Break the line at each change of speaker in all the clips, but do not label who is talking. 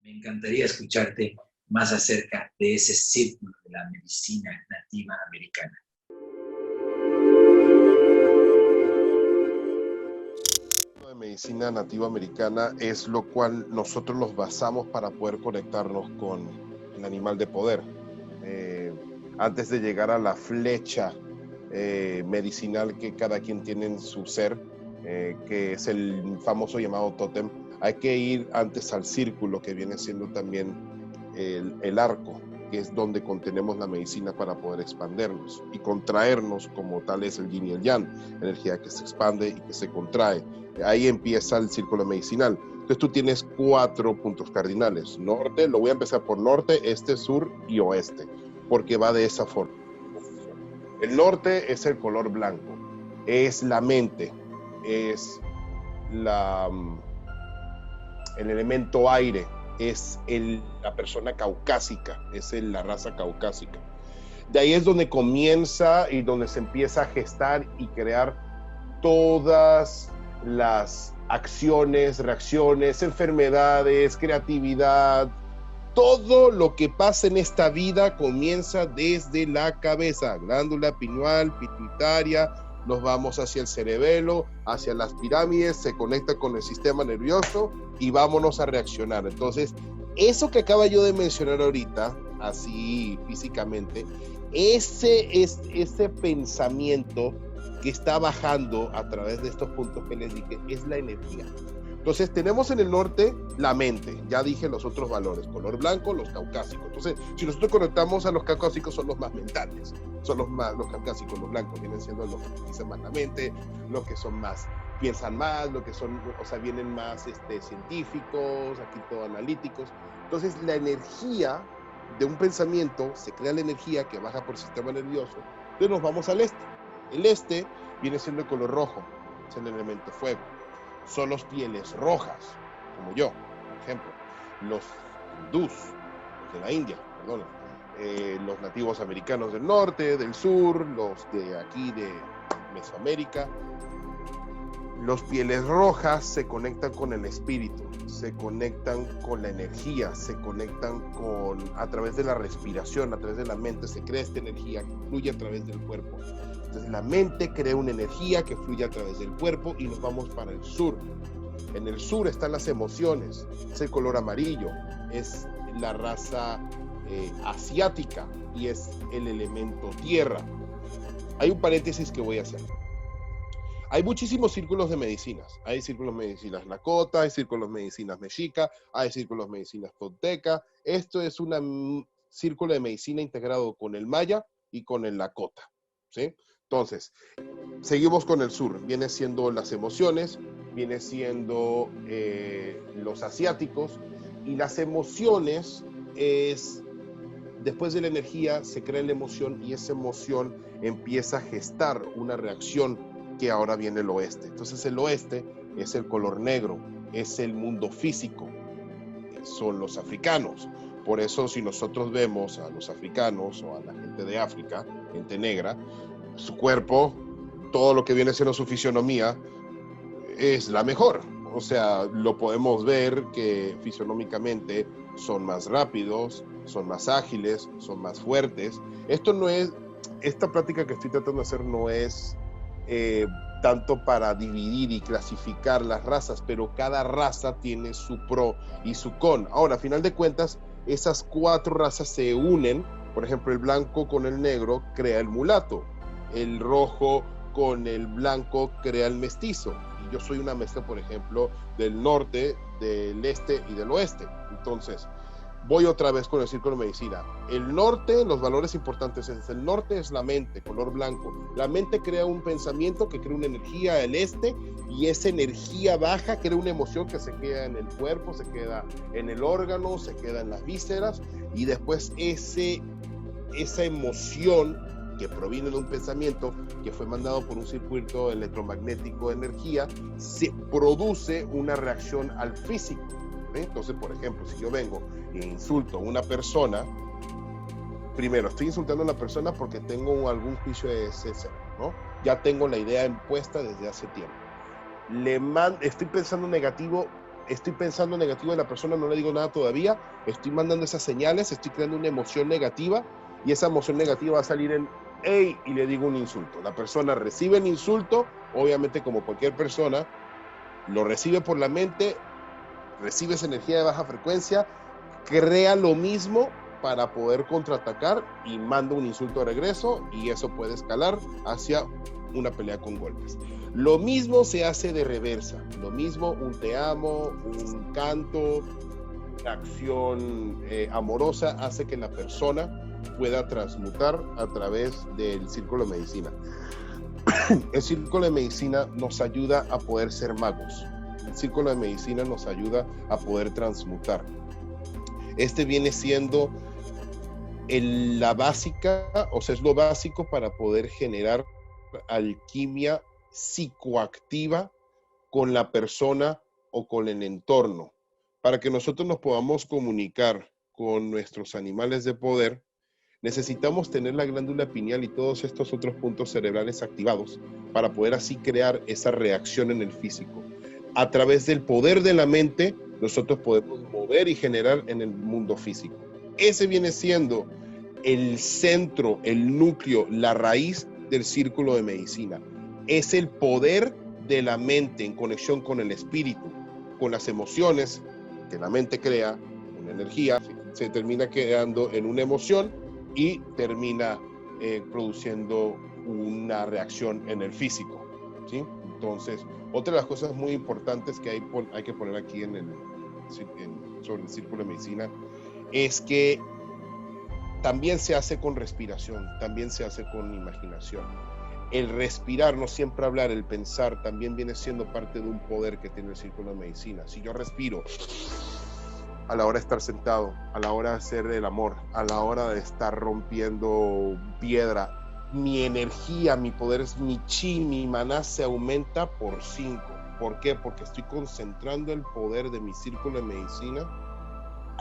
Me encantaría escucharte más acerca de ese círculo de la medicina nativa americana.
De medicina nativa americana es lo cual nosotros nos basamos para poder conectarnos con el animal de poder. Antes de llegar a la flecha medicinal que cada quien tiene en su ser, que es el famoso llamado tótem, hay que ir antes al círculo, que viene siendo también el arco, que es donde contenemos la medicina para poder expandernos y contraernos, como tal es el yin y el yang, energía que se expande y que se contrae. Ahí empieza el círculo medicinal. Entonces tú tienes 4 puntos cardinales. Norte, lo voy a empezar por norte, este, sur y oeste, porque va de esa forma. El norte es el color blanco, es la mente, es el elemento aire, es la persona caucásica, es la raza caucásica. De ahí es donde comienza y donde se empieza a gestar y crear todas las acciones, reacciones, enfermedades, creatividad. Todo lo que pasa en esta vida comienza desde la cabeza, glándula pineal, pituitaria, nos vamos hacia el cerebelo, hacia las pirámides, se conecta con el sistema nervioso y vámonos a reaccionar. Entonces, eso que acaba yo de mencionar ahorita, así físicamente, ese pensamiento que está bajando a través de estos puntos que les dije, es la energía. Entonces tenemos en el norte la mente, ya dije los otros valores, color blanco, los caucásicos. Entonces, si nosotros conectamos a los caucásicos, son los más mentales, son los caucásicos, los blancos vienen siendo los que utilizan más la mente, los que son más, piensan más, los que son, o sea, vienen más científicos, aquí todo analíticos. Entonces la energía de un pensamiento, se crea la energía que baja por el sistema nervioso. Entonces nos vamos al este. El este viene siendo el color rojo, es el elemento fuego. Son los pieles rojas, como yo, por ejemplo, los hindús, los de la India, perdón, los nativos americanos del norte, del sur, los de aquí de Mesoamérica. Los pieles rojas se conectan con el espíritu, se conectan con la energía, se conectan a través de la respiración, a través de la mente, se crea esta energía que fluye a través del cuerpo. Entonces la mente crea una energía que fluye a través del cuerpo y nos vamos para el sur. En el sur están las emociones, es el color amarillo, es la raza asiática y es el elemento tierra. Hay un paréntesis que voy a hacer. Hay muchísimos círculos de medicinas. Hay círculos de medicinas Lakota, hay círculos de medicinas mexica, hay círculos de medicinas tolteca. Esto es un círculo de medicina integrado con el maya y con el Lakota, ¿sí? Entonces, seguimos con el sur. Viene siendo las emociones, viene siendo los asiáticos, y las emociones es, después de la energía se crea la emoción y esa emoción empieza a gestar una reacción que ahora viene el oeste. Entonces el oeste es el color negro, es el mundo físico, son los africanos. Por eso si nosotros vemos a los africanos o a la gente de África, gente negra, su cuerpo, todo lo que viene siendo su fisionomía es la mejor. O sea, lo podemos ver que fisionómicamente son más rápidos, son más ágiles, son más fuertes. Esta práctica que estoy tratando de hacer no es tanto para dividir y clasificar las razas, pero cada raza tiene su pro y su con. Ahora, a final de cuentas, esas 4 razas se unen. Por ejemplo, el blanco con el negro crea el mulato, el rojo con el blanco crea el mestizo, y yo soy una mezcla, por ejemplo, del norte, del este y del oeste. Entonces, voy otra vez con el círculo de medicina. El norte, los valores importantes es, el norte es la mente, color blanco. La mente crea un pensamiento que crea una energía, el este, y esa energía baja crea una emoción que se queda en el cuerpo, se queda en el órgano, se queda en las vísceras, y después esa emoción que proviene de un pensamiento que fue mandado por un circuito electromagnético de energía, se produce una reacción al físico. Entonces, por ejemplo, si yo vengo e insulto a una persona, primero, estoy insultando a una persona porque tengo algún juicio de César, ¿no? Ya tengo la idea impuesta desde hace tiempo. Estoy pensando negativo estoy pensando negativo de la persona, no le digo nada todavía, estoy mandando esas señales, estoy creando una emoción negativa y esa emoción negativa va a salir en hey, y le digo un insulto. La persona recibe el insulto, obviamente como cualquier persona, lo recibe por la mente, recibe esa energía de baja frecuencia, crea lo mismo para poder contraatacar y manda un insulto de regreso y eso puede escalar hacia una pelea con golpes. Lo mismo se hace de reversa, lo mismo un te amo, un canto, una acción amorosa hace que la persona pueda transmutar a través del círculo de medicina. El círculo de medicina nos ayuda a poder ser magos. El círculo de medicina nos ayuda a poder transmutar. Este viene siendo la básica, o sea, es lo básico para poder generar alquimia psicoactiva con la persona o con el entorno. Para que nosotros nos podamos comunicar con nuestros animales de poder, necesitamos tener la glándula pineal y todos estos otros puntos cerebrales activados para poder así crear esa reacción en el físico. A través del poder de la mente, nosotros podemos mover y generar en el mundo físico. Ese viene siendo el centro, el núcleo, la raíz del círculo de medicina. Es el poder de la mente en conexión con el espíritu, con las emociones que la mente crea, una energía, se termina quedando en una emoción y termina produciendo una reacción en el físico, ¿sí? Entonces, otra de las cosas muy importantes que hay que poner aquí sobre el círculo de medicina es que también se hace con respiración, también se hace con imaginación. El respirar, no siempre hablar, el pensar, también viene siendo parte de un poder que tiene el círculo de medicina. Si yo respiro a la hora de estar sentado, a la hora de hacer el amor, a la hora de estar rompiendo piedra, mi energía, mi poder, mi chi, mi maná se aumenta por 5. ¿Por qué? Porque estoy concentrando el poder de mi círculo de medicina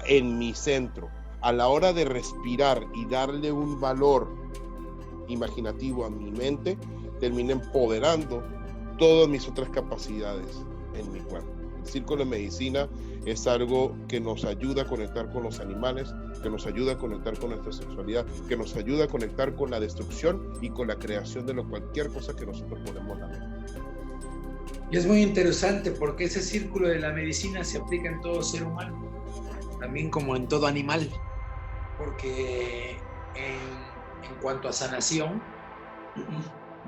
en mi centro. A la hora de respirar y darle un valor imaginativo a mi mente, termina empoderando todas mis otras capacidades en mi cuerpo. El círculo de medicina es algo que nos ayuda a conectar con los animales, que nos ayuda a conectar con nuestra sexualidad, que nos ayuda a conectar con la destrucción y con la creación de cualquier cosa que nosotros ponemos la mente.
Y es muy interesante porque ese círculo de la medicina se aplica en todo ser humano, también como en todo animal, porque en cuanto a sanación,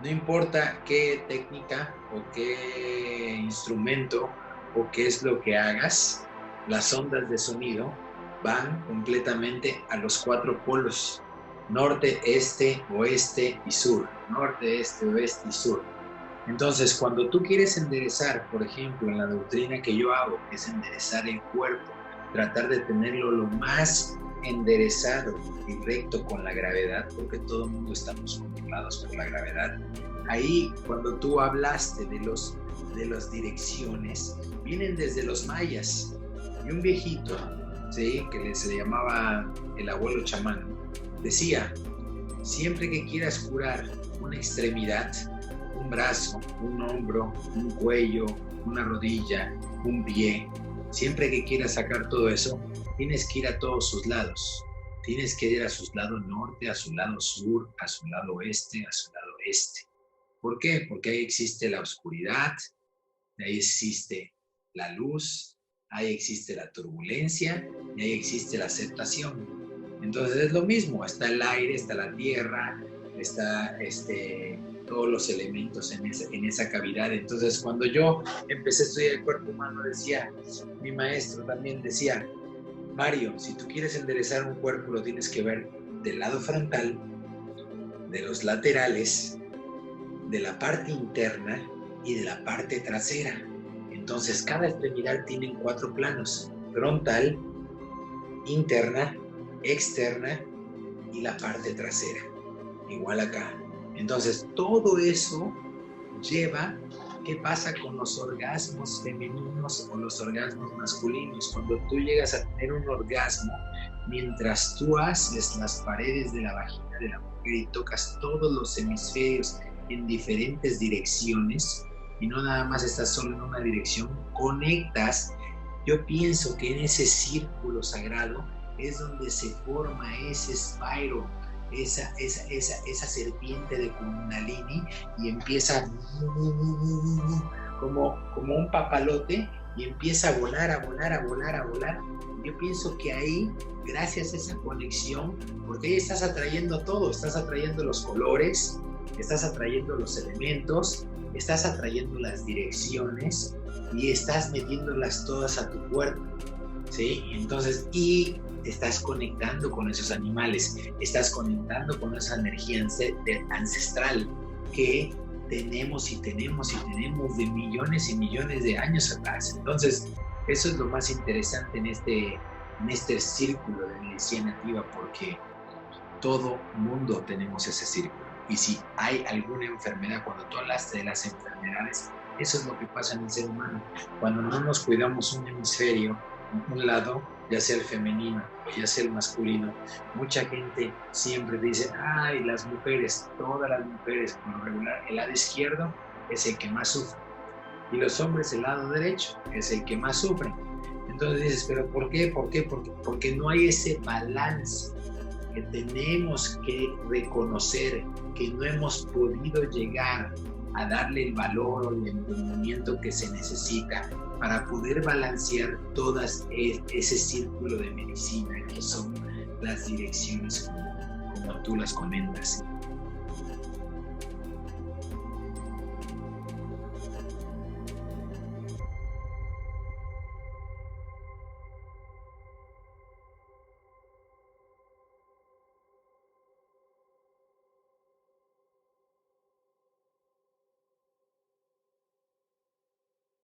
no importa qué técnica o qué instrumento o qué es lo que hagas, las ondas de sonido van completamente a los 4 polos: norte, este, oeste y sur. Norte, este, oeste y sur. Entonces, cuando tú quieres enderezar, por ejemplo, en la doctrina que yo hago, que es enderezar el cuerpo, tratar de tenerlo lo más enderezado y recto con la gravedad, porque todo el mundo estamos controlados por la gravedad. Ahí, cuando tú hablaste de las direcciones, vienen desde los mayas. Y un viejito, ¿sí?, que se le llamaba el abuelo chamán, decía: siempre que quieras curar una extremidad, un brazo, un hombro, un cuello, una rodilla, un pie, siempre que quieras sacar todo eso, tienes que ir a todos sus lados. Tienes que ir a su lado norte, a su lado sur, a su lado oeste, a su lado este. ¿Por qué? Porque ahí existe la oscuridad, ahí existe la luz, ahí existe la turbulencia y ahí existe la aceptación. Entonces es lo mismo, está el aire, está la tierra, está todos los elementos en esa cavidad. Entonces, cuando yo empecé a estudiar el cuerpo humano, decía, mi maestro también decía: Mario, si tú quieres enderezar un cuerpo, lo tienes que ver del lado frontal, de los laterales, de la parte interna y de la parte trasera. Entonces, cada extremidad tiene 4 planos: frontal, interna, externa y la parte trasera. Igual acá. Entonces, todo eso lleva, ¿qué pasa con los orgasmos femeninos o los orgasmos masculinos? Cuando tú llegas a tener un orgasmo, mientras tú haces las paredes de la vagina de la mujer y tocas todos los hemisferios en diferentes direcciones, y no nada más estás solo en una dirección, conectas Yo pienso que en ese círculo sagrado es donde se forma ese Spyro, esa serpiente de Kundalini, y empieza como un papalote, y empieza a volar, a volar, a volar, a volar. Yo pienso que ahí, gracias a esa conexión, porque ahí estás atrayendo todo, estás atrayendo los colores, estás atrayendo los elementos, estás atrayendo las direcciones y estás metiéndolas todas a tu cuerpo, ¿sí? Entonces, y te estás conectando con esos animales, estás conectando con esa energía ancestral que tenemos y tenemos y tenemos de millones y millones de años atrás. Entonces, eso es lo más interesante en este círculo de medicina nativa, porque todo mundo tenemos ese círculo. Y si hay alguna enfermedad, cuando tú hablaste de las enfermedades, eso es lo que pasa en el ser humano. Cuando no nos cuidamos un hemisferio, un lado, ya sea el femenino o ya sea el masculino, mucha gente siempre dice, ay, las mujeres, todas las mujeres, por lo regular, el lado izquierdo es el que más sufre, y los hombres el lado derecho es el que más sufre. Entonces dices, ¿pero por qué? Porque no hay ese balance que tenemos que reconocer, que no hemos podido llegar a darle el valor o el entendimiento que se necesita para poder balancear todas ese círculo de medicina que son las direcciones como tú las comentas.